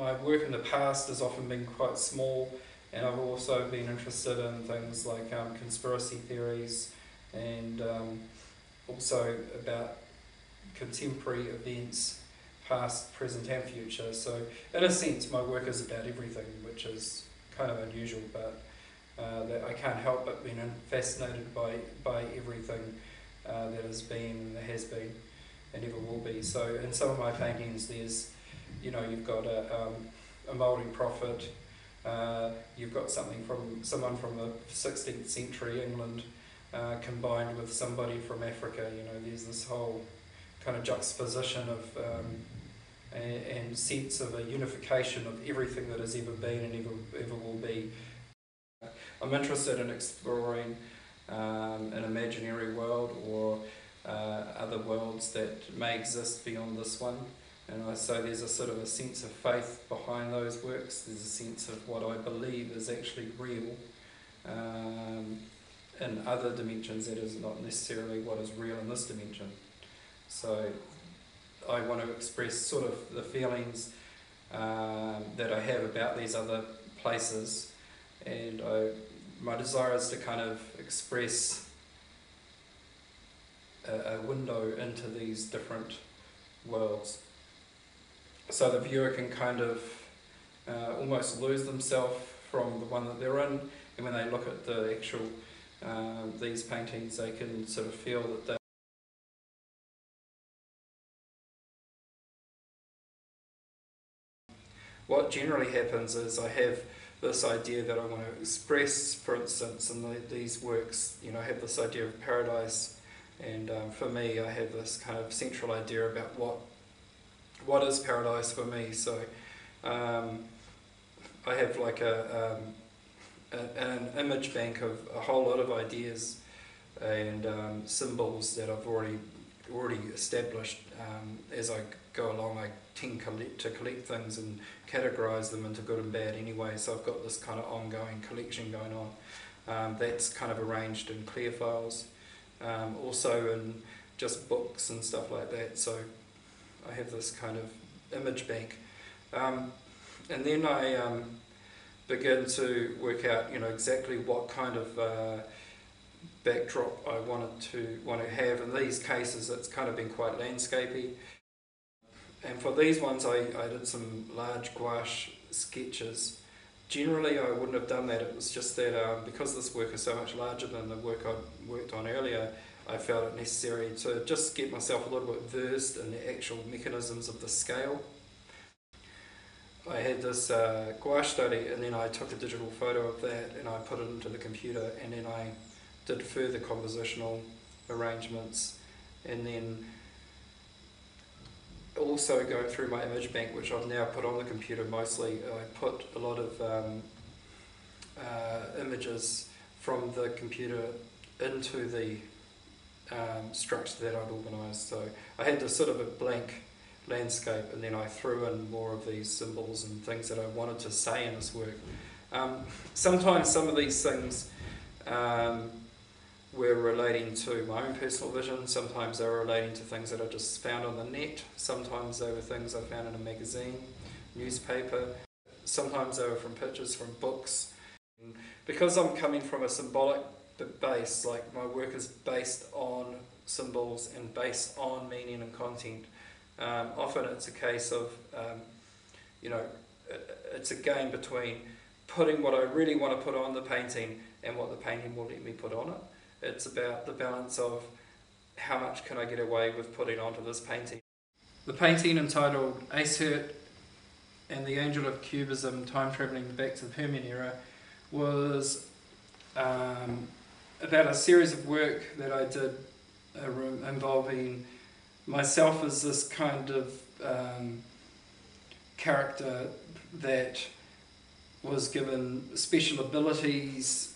My work in the past has often been quite small, and I've also been interested in things like conspiracy theories and also about contemporary events, past, present and future. So in a sense my work is about everything, which is kind of unusual, but that I can't help but being fascinated by everything that has been, has been and ever will be. So in some of my paintings there's, you've got a Māori prophet, you've got someone from the 16th century England combined with somebody from Africa. There's this whole kind of juxtaposition of and sense of a unification of everything that has ever been and ever will be. I'm interested in exploring an imaginary world or other worlds that may exist beyond this one. And so there's a sort of a sense of faith behind those works. There's a sense of what I believe is actually real in other dimensions that is not necessarily what is real in this dimension. So I want to express sort of the feelings that I have about these other places, and my desire is to kind of express a window into these different worlds, so the viewer can kind of almost lose themselves from the one that they're in, and when they look at the actual these paintings, they can sort of feel that they what generally happens is I have this idea that I want to express, for instance, in these works, I have this idea of paradise, and for me I have this kind of central idea about what is paradise for me. So I have like an image bank of a whole lot of ideas and symbols that I've already established. As I go along, I tend to collect things and categorise them into good and bad anyway, so I've got this kind of ongoing collection going on. That's kind of arranged in clear files, also in just books and stuff like that, so I have this kind of image bank. And then I begin to work out exactly what kind of backdrop I want to have. In these cases it's kind of been quite landscapey, and for these ones I did some large gouache sketches. Generally I wouldn't have done that. It was just that because this work is so much larger than the work I worked on earlier, I felt it necessary to just get myself a little bit versed in the actual mechanisms of the scale. I had this gouache study, and then I took a digital photo of that and I put it into the computer, and then I did further compositional arrangements, and then also going through my image bank, which I've now put on the computer mostly. I put a lot of images from the computer into the structure that I'd organised. So I had this sort of a blank landscape, and then I threw in more of these symbols and things that I wanted to say in this work. Sometimes some of these things were relating to my own personal vision, sometimes they were relating to things that I just found on the net, sometimes they were things I found in a magazine, newspaper, sometimes they were from pictures from books. Because I'm coming from a symbolic base, like my work is based on symbols and based on meaning and content, often it's a case of, it's a game between putting what I really want to put on the painting and what the painting will let me put on it. It's about the balance of how much can I get away with putting onto this painting. The painting entitled Ashert and the Angel of Cubism, Time Travelling Back to the Permian Era, was about a series of work that I did involving myself as this kind of character that was given special abilities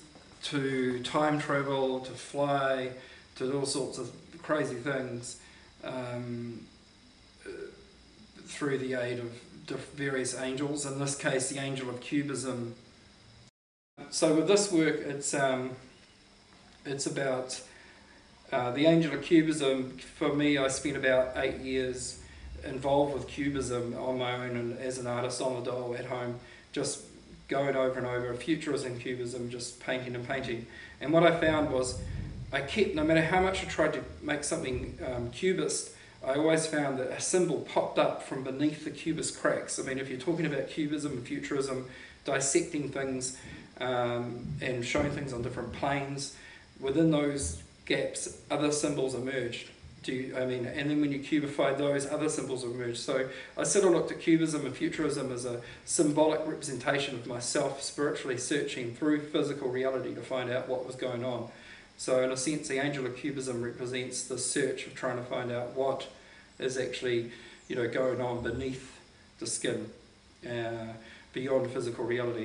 to time travel, to fly, to all sorts of crazy things through the aid of various angels, in this case the Angel of Cubism. So with this work it's about the Angel of Cubism. For me, I spent about 8 years involved with cubism on my own and as an artist on the dole at home, just going over and over, futurism, cubism, just painting and painting. And what I found was I kept, no matter how much I tried to make something cubist, I always found that a symbol popped up from beneath the cubist cracks. I mean, if you're talking about cubism and futurism, dissecting things and showing things on different planes, within those gaps, other symbols emerged. And then when you cubified those, other symbols emerged. So I sort of looked at cubism and futurism as a symbolic representation of myself spiritually searching through physical reality to find out what was going on. So in a sense, the angel of cubism represents the search of trying to find out what is actually, going on beneath the skin, beyond physical reality.